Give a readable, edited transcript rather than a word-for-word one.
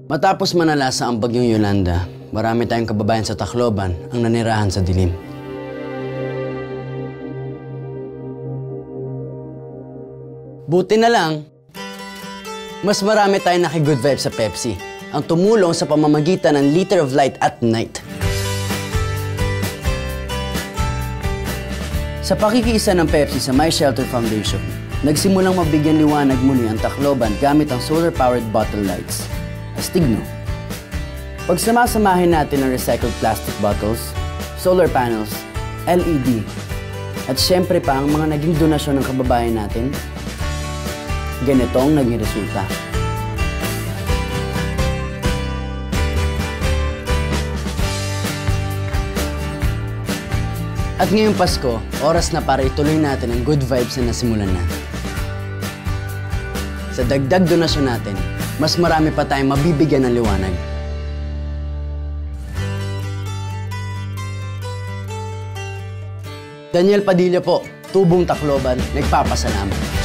Matapos manalasa ang bagyong Yolanda, marami tayong kababayan sa Tacloban ang nanirahan sa dilim. Buti na lang, mas marami tayong naki-good vibes sa Pepsi, ang tumulong sa pamamagitan ng Liter of Light at Night. Sa pakikiisa ng Pepsi sa My Shelter Foundation, nagsimulang mabigyan liwanag muli ang Tacloban gamit ang solar-powered bottle lights. Astigno. Pagsamasamahin natin ang recycled plastic bottles, solar panels, LED, at syempre pa ang mga naging donasyon ng kababayan natin, ganito ang naging resulta. At ngayong Pasko, oras na para ituloy natin ang good vibes na nasimulan na. Sa dagdag donasyon natin, mas marami pa tayong mabibigyan ng liwanag. Daniel Padilla po, Tubong Tacloban, nagpapasalamat.